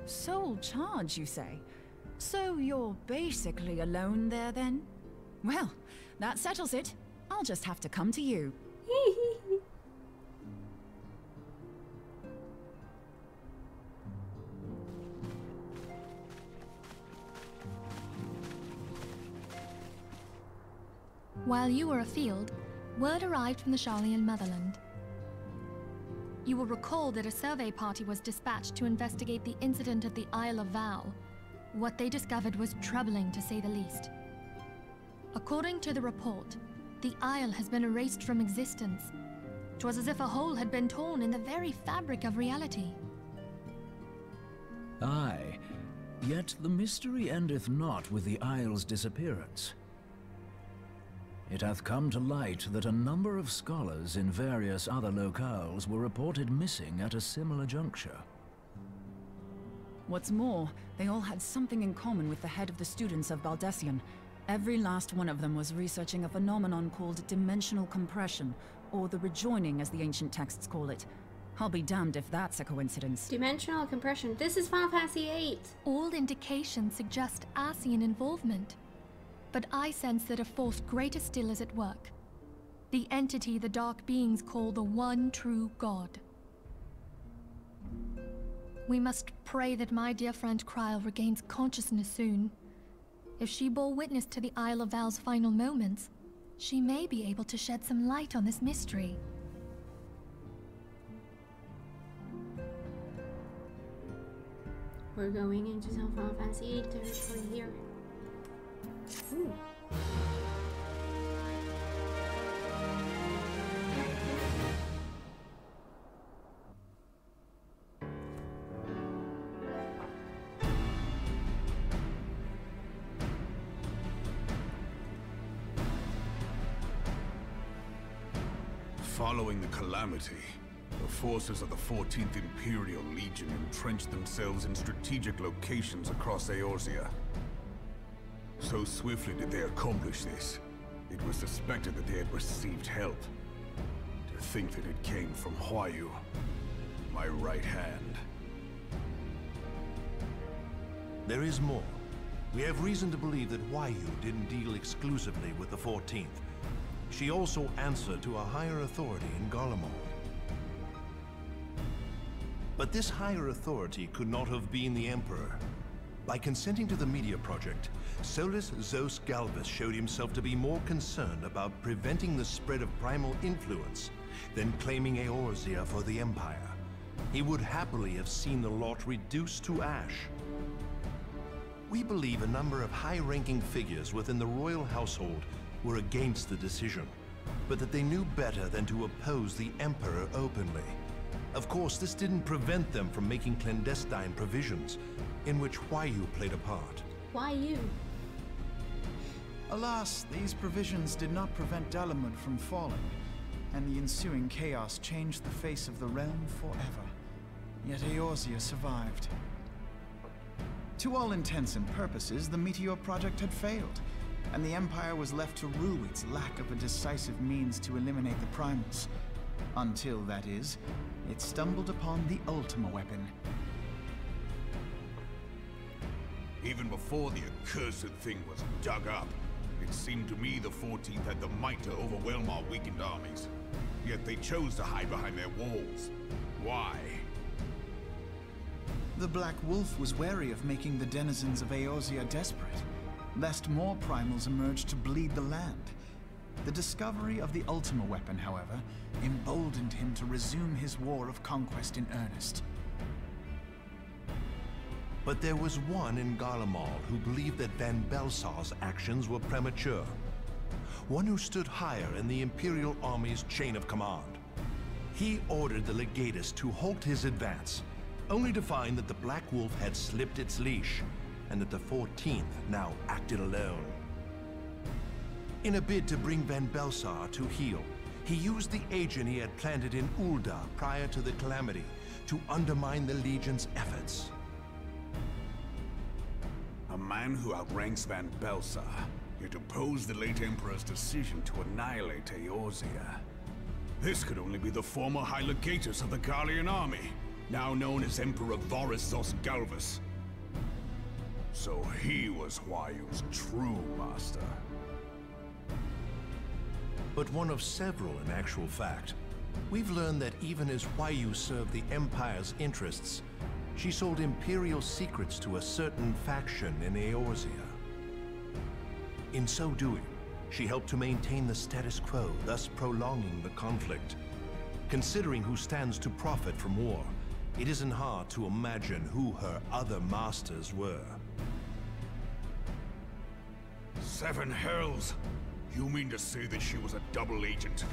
Sole charge, you say? So you're basically alone there, then? Well, that settles it. I'll just have to come to you. While you were afield, word arrived from the Sharlayan motherland. You will recall that a survey party was dispatched to investigate the incident at the Isle of Val. What they discovered was troubling, to say the least. According to the report, the Isle has been erased from existence. 'Twas as if a hole had been torn in the very fabric of reality. Aye, yet the mystery endeth not with the Isle's disappearance. It hath come to light that a number of scholars in various other locales were reported missing at a similar juncture. What's more, they all had something in common with the head of the students of Baldessian. Every last one of them was researching a phenomenon called dimensional compression, or the rejoining as the ancient texts call it. I'll be damned if that's a coincidence. Dimensional compression. This is Final Fantasy VIII. All indications suggest Ascian involvement. But I sense that a force greater still is at work. The entity the Dark Beings call the One True God. We must pray that my dear friend Kryl regains consciousness soon. If she bore witness to the Isle of Val's final moments, she may be able to shed some light on this mystery. We're going into some Final Fantasy VIII territory here. Ooh. Following the calamity, the forces of the 14th Imperial Legion entrenched themselves in strategic locations across Eorzea. So swiftly did they accomplish this, it was suspected that they had received help. To think that it came from Huayu, my right hand. There is more. We have reason to believe that Huayu didn't deal exclusively with the 14th. She also answered to a higher authority in Garlemald. But this higher authority could not have been the Emperor. By consenting to the media project, Solus Zos Galvus showed himself to be more concerned about preventing the spread of primal influence than claiming Eorzea for the Empire. He would happily have seen the lot reduced to ash. We believe a number of high-ranking figures within the royal household were against the decision, but that they knew better than to oppose the Emperor openly. Of course, this didn't prevent them from making clandestine provisions, in which Huayu played a part. Huayu? Alas, these provisions did not prevent Dalamud from falling. and the ensuing chaos changed the face of the realm forever. Yet Eorzea survived. To all intents and purposes, the Meteor Project had failed, and the Empire was left to rue its lack of a decisive means to eliminate the Primals. Until, that is, it stumbled upon the Ultima weapon. Even before the accursed thing was dug up, it seemed to me the 14th had the might to overwhelm our weakened armies. Yet they chose to hide behind their walls. Why? The Black Wolf was wary of making the denizens of Eorzea desperate, lest more primals emerge to bleed the land. The discovery of the Ultima weapon, however, emboldened him to resume his war of conquest in earnest. But there was one in Garlemald who believed that Van Belsar's actions were premature. One who stood higher in the Imperial Army's chain of command. He ordered the Legatus to halt his advance, only to find that the Black Wolf had slipped its leash, and that the 14th now acted alone. In a bid to bring Van Belsar to heel, he used the agent he had planted in Ul'dah prior to the Calamity to undermine the Legion's efforts. A man who outranks Van Belsar, yet opposed the late Emperor's decision to annihilate Eorzea. This could only be the former High Legatus of the Garlean army, now known as Emperor Varys Osgalvus. So he was Huayu's true master. But one of several in actual fact. We've learned that even as Huayu served the Empire's interests, she sold Imperial secrets to a certain faction in Eorzea. In so doing, she helped to maintain the status quo, thus prolonging the conflict. Considering who stands to profit from war, it isn't hard to imagine who her other masters were. 7 hells! You mean to say that she was a double agent?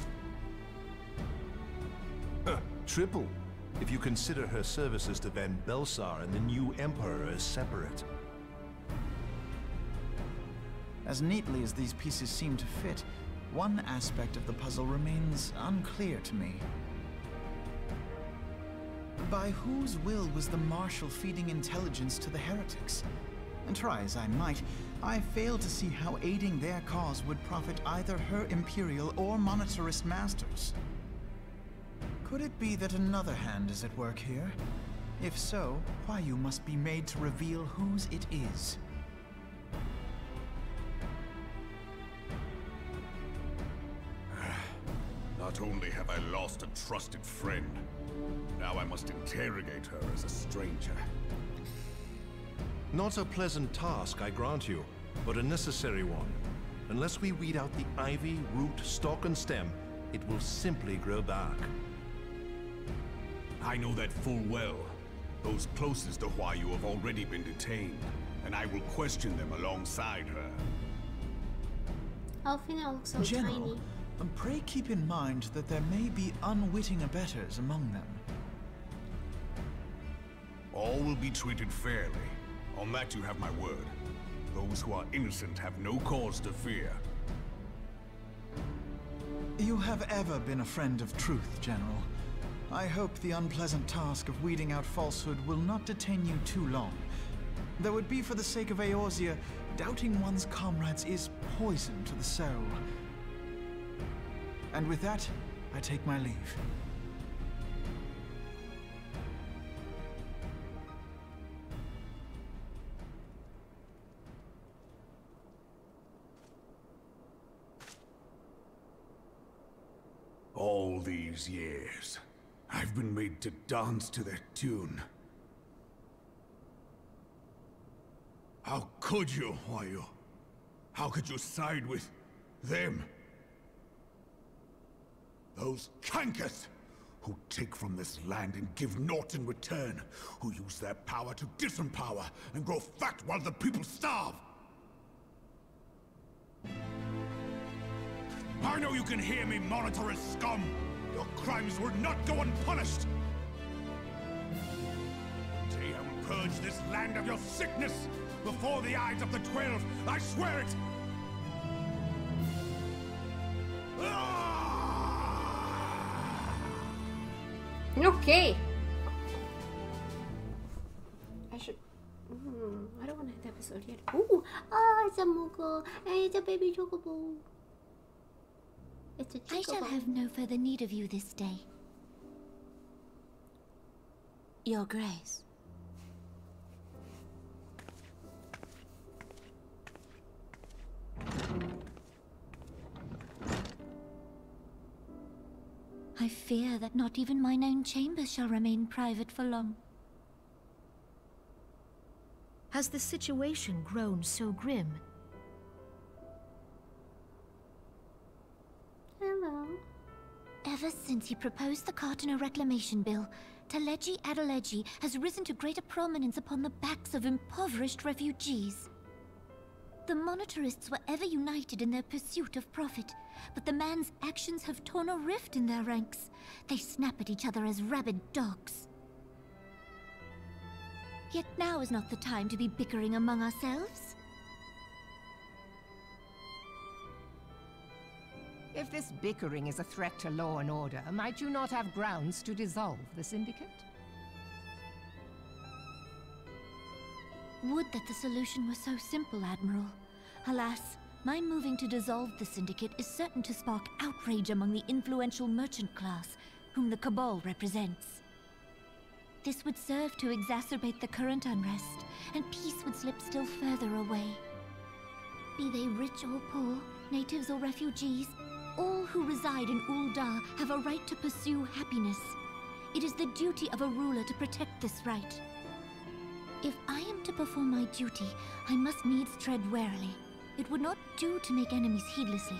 Triple, if you consider her services to Van Belsar and the new Emperor as separate. As neatly as these pieces seem to fit, one aspect of the puzzle remains unclear to me. By whose will was the Marshal feeding intelligence to the heretics? And try as I might, I fail to see how aiding their cause would profit either her Imperial or Monetarist masters. Could it be that another hand is at work here? If so, Huayu must be made to reveal whose it is. Not only have I lost a trusted friend, now I must interrogate her as a stranger. Not a pleasant task, I grant you, but a necessary one. Unless we weed out the ivy, root, stalk, and stem, it will simply grow back. I know that full well. Those closest to Huayu have already been detained, and I will question them alongside her. Alfina looks so General, tiny. Pray keep in mind that there may be unwitting abettors among them. All will be treated fairly. On that you have my word. Those who are innocent have no cause to fear. You have ever been a friend of truth, General. I hope the unpleasant task of weeding out falsehood will not detain you too long. Though it be for the sake of Eorzea, doubting one's comrades is poison to the soul. And with that, I take my leave. All these years, I've been made to dance to their tune. How could you, Huayu? How could you side with them? Those cankers who take from this land and give naught in return, who use their power to disempower and grow fat while the people starve. I know you can hear me, Monetarist scum! Your crimes will not go unpunished! Team, purge this land of your sickness before the eyes of the 12, I swear it! Okay. I should... I don't want to hit the episode yet. Ooh! Oh, it's a Moko. It's a baby chocobo. It's a chocobo. I shall have no further need of you this day. Your Grace. I fear that not even mine own chamber shall remain private for long. Has the situation grown so grim? Hello. Ever since he proposed the Cartano Reclamation Bill, Taleji Adeleji has risen to greater prominence upon the backs of impoverished refugees. The monetarists were ever united in their pursuit of profit, but the man's actions have torn a rift in their ranks. They snap at each other as rabid dogs. Yet now is not the time to be bickering among ourselves. If this bickering is a threat to law and order, might you not have grounds to dissolve the Syndicate? Would that the solution were so simple, Admiral. Alas, my moving to dissolve the Syndicate is certain to spark outrage among the influential merchant class, whom the Cabal represents. This would serve to exacerbate the current unrest, and peace would slip still further away. Be they rich or poor, natives or refugees, all who reside in Ul'dah have a right to pursue happiness. It is the duty of a ruler to protect this right. If I am to perform my duty, I must needs tread warily. It would not do to make enemies heedlessly.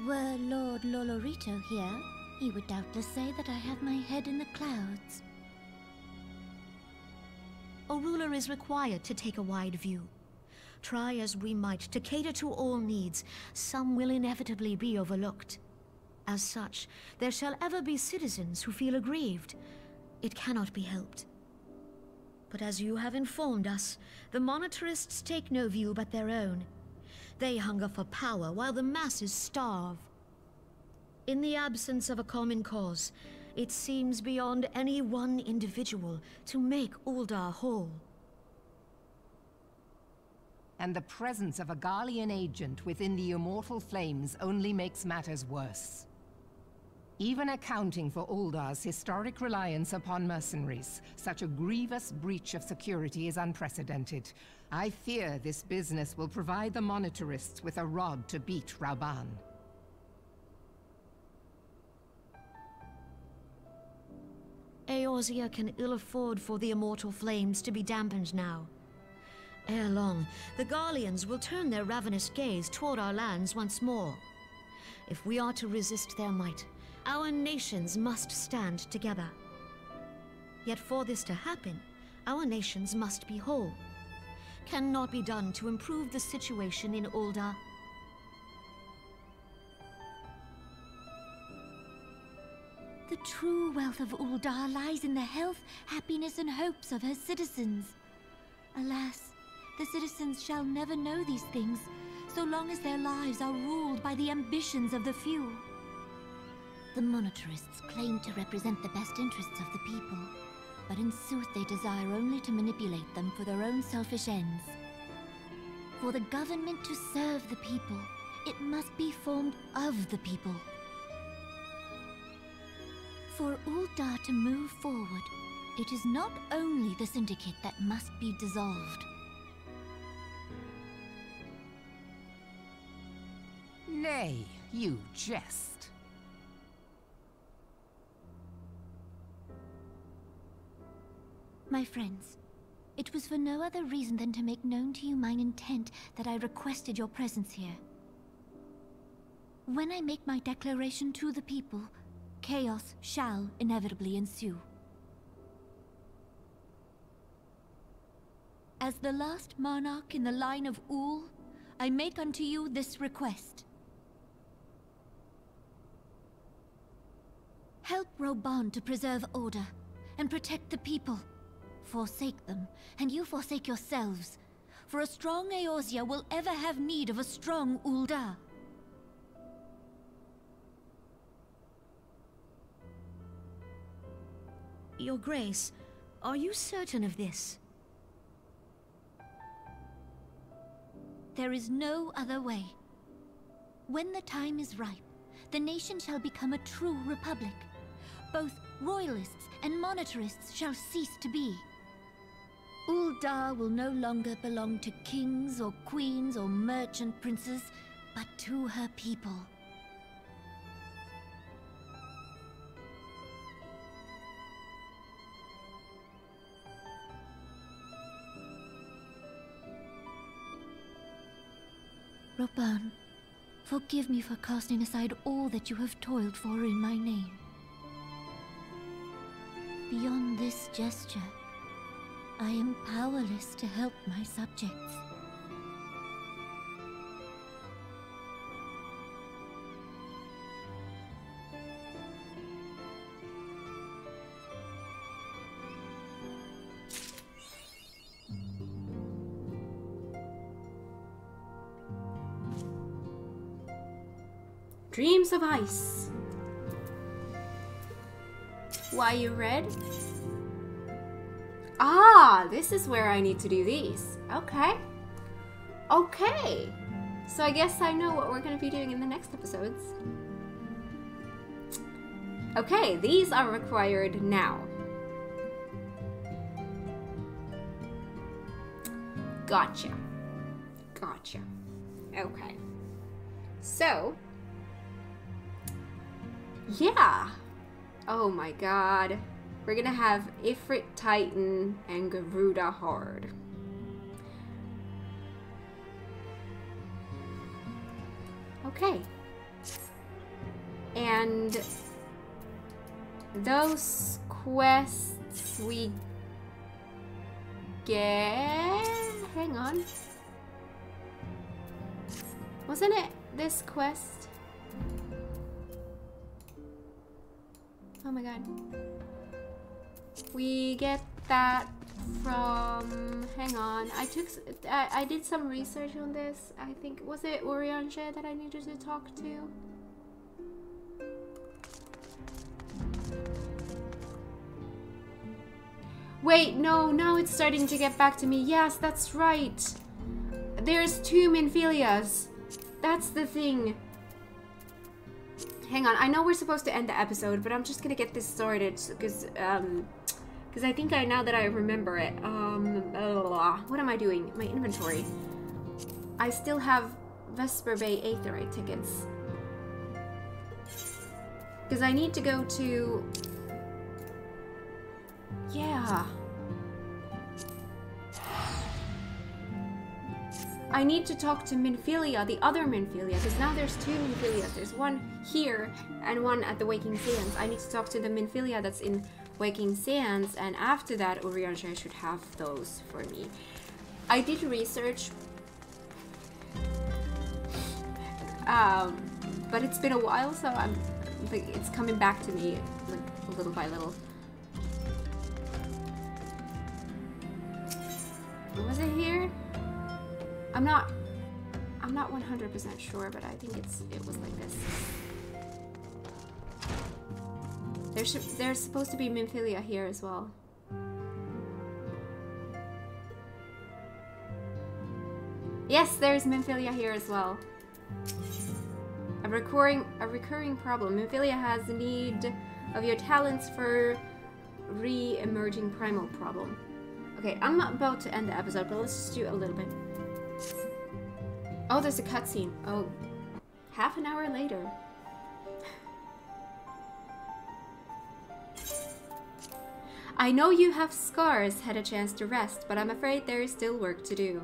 Were Lord Lolorito here, he would doubtless say that I have my head in the clouds. A ruler is required to take a wide view. Try as we might to cater to all needs, some will inevitably be overlooked. As such, there shall ever be citizens who feel aggrieved. It cannot be helped. But as you have informed us, the monetarists take no view but their own. They hunger for power while the masses starve. In the absence of a common cause, it seems beyond any one individual to make Ul'dah whole. And the presence of a Garlean agent within the Immortal Flames only makes matters worse. Even accounting for Ul'dah's historic reliance upon mercenaries, such a grievous breach of security is unprecedented. I fear this business will provide the monetarists with a rod to beat Rauban. Eorzea can ill afford for the Immortal Flames to be dampened now. Ere long, the Garleans will turn their ravenous gaze toward our lands once more. If we are to resist their might, our nations must stand together. Yet for this to happen, our nations must be whole. Cannot be done to improve the situation in Ul'dah. The true wealth of Ul'dah lies in the health, happiness, and hopes of her citizens. Alas, the citizens shall never know these things, so long as their lives are ruled by the ambitions of the few. The monetarists claim to represent the best interests of the people, but in sooth they desire only to manipulate them for their own selfish ends. For the government to serve the people, it must be formed of the people. For Ul'dah to move forward, it is not only the Syndicate that must be dissolved. Nay, you jest. My friends, it was for no other reason than to make known to you mine intent that I requested your presence here. When I make my declaration to the people, chaos shall inevitably ensue. As the last monarch in the line of Ul, I make unto you this request. Help Rauban to preserve order and protect the people. Forsake them, and you forsake yourselves. For a strong Eorzea will ever have need of a strong Ul'dah. Your Grace, are you certain of this? There is no other way. When the time is ripe, the nation shall become a true republic. Both royalists and monetarists shall cease to be. Ul'dah will no longer belong to kings or queens or merchant princes, but to her people. Roban, forgive me for casting aside all that you have toiled for in my name. Beyond this gesture, I am powerless to help my subjects. Dreams of Ice. Why you red? Ah, this is where I need to do these. Okay. Okay. So I guess I know what we're going to be doing in the next episodes. Okay, these are required now. Gotcha. Gotcha. Okay. So, yeah. Oh my god. We're gonna have Ifrit Titan and Garuda Hard. Okay. And those quests we get... Hang on. Wasn't it this quest? Oh my god. We get that from... Hang on. I did some research on this. I think... Was it Urianger that I needed to talk to? Wait, no. Now it's starting to get back to me. Yes, that's right. There's 2 Minfilias. That's the thing. Hang on, I know we're supposed to end the episode, but I'm just gonna get this started because I think now that I remember it. What am I doing? My inventory. I still have Vesper Bay Aetherite tickets. Because I need to go to... Yeah. I need to talk to Minfilia, the other Minfilia, because now there's 2 Minfilias. There's one here and one at the Waking Sands. I need to talk to the Minfilia that's in Waking Sands, and after that, Urianger should have those for me. I did research, but it's been a while, so it's coming back to me like little by little. Was it here? I'm not 100% sure, but I think it was like this. There's supposed to be Minfilia here as well. Yes, there's Minfilia here as well. A recurring problem. Minfilia has the need of your talents for re-emerging primal problem. Okay, I'm not about to end the episode, but let's just do a little bit. Oh, there's a cutscene. Oh, half an hour later. I know you have scars had a chance to rest, but I'm afraid there is still work to do.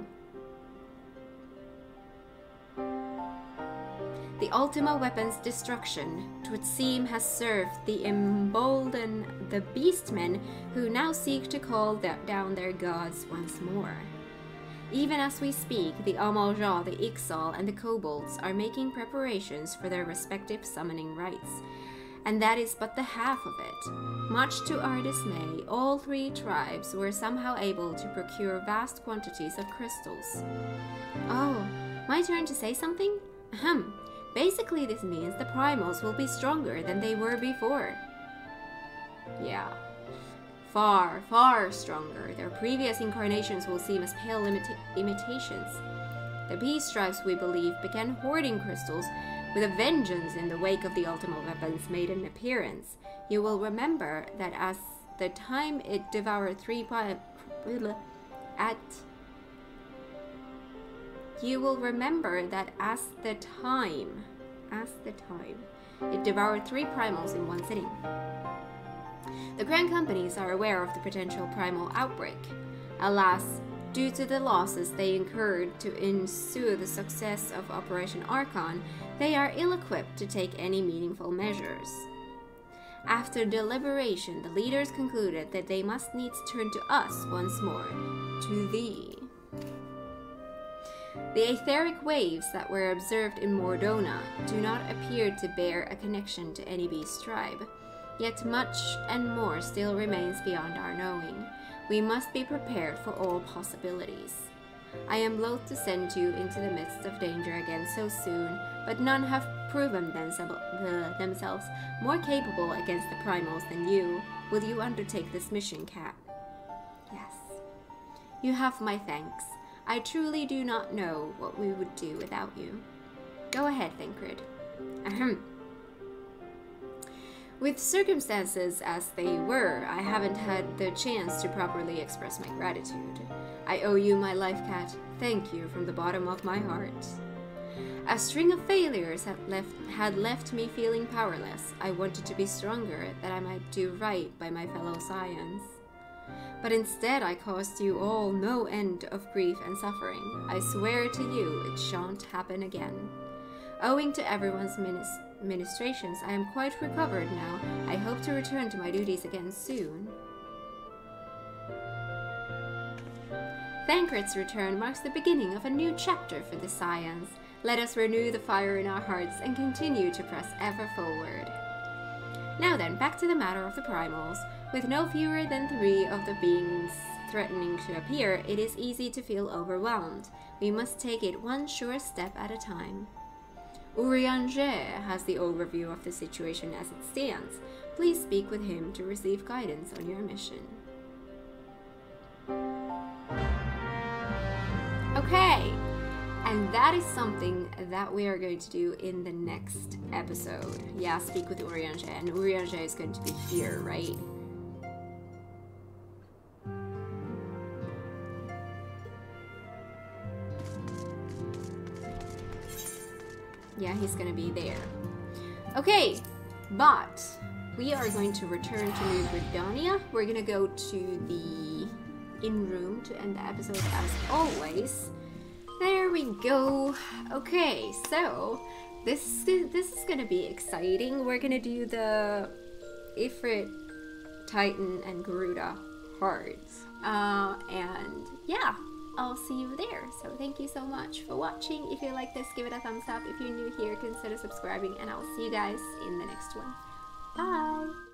The Ultima weapon's destruction, it would seem, has served to embolden the beastmen who now seek to call down their gods once more. Even as we speak, the Amalja, the Ixal, and the Kobolds are making preparations for their respective summoning rites. And that is but the half of it. Much to our dismay, all 3 tribes were somehow able to procure vast quantities of crystals. Oh, my turn to say something? Ahem. Basically, this means the primals will be stronger than they were before. Yeah. far, far stronger. Their previous incarnations will seem as pale imitations. The peace stripes, we believe, began hoarding crystals with a vengeance in the wake of the ultimate weapons made an appearance. You will remember that as the time it devoured it devoured 3 primals in one sitting. The Grand Companies are aware of the potential primal outbreak. Alas, due to the losses they incurred to ensue the success of Operation Archon, they are ill-equipped to take any meaningful measures. After deliberation, the leaders concluded that they must needs turn to us once more, to thee. The etheric waves that were observed in Mordona do not appear to bear a connection to any beast tribe, yet much and more still remains beyond our knowing. We must be prepared for all possibilities. I am loath to send you into the midst of danger again so soon, but none have proven themselves more capable against the primals than you. Will you undertake this mission, Kat? Yes. You have my thanks. I truly do not know what we would do without you. Go ahead, Thancred. Ahem. With circumstances as they were, I haven't had the chance to properly express my gratitude. I owe you my life, Kat. Thank you from the bottom of my heart. A string of failures had left me feeling powerless. I wanted to be stronger, that I might do right by my fellow Scions. But instead I caused you all no end of grief and suffering. I swear to you it shan't happen again. Owing to everyone's ministrations, I am quite recovered now. I hope to return to my duties again soon. Thancred's return marks the beginning of a new chapter for the Scions. Let us renew the fire in our hearts and continue to press ever forward. Now then, back to the matter of the primals. With no fewer than 3 of the beings threatening to appear, it is easy to feel overwhelmed. We must take it one sure step at a time. Urianger has the overview of the situation as it stands. Please speak with him to receive guidance on your mission. Okay, and that is something that we are going to do in the next episode. Yeah, speak with Urianger, and Urianger is going to be here, right? Yeah, he's gonna be there. Okay, but we are going to return to New Britannia. We're gonna go to the inn room to end the episode as always. There we go. Okay, so this is gonna be exciting. We're gonna do the Ifrit, Titan, and Garuda cards. And yeah. I'll see you there. So thank you so much for watching. If you like this, give it a thumbs up. If you're new here, consider subscribing, and I'll see you guys in the next one. Bye!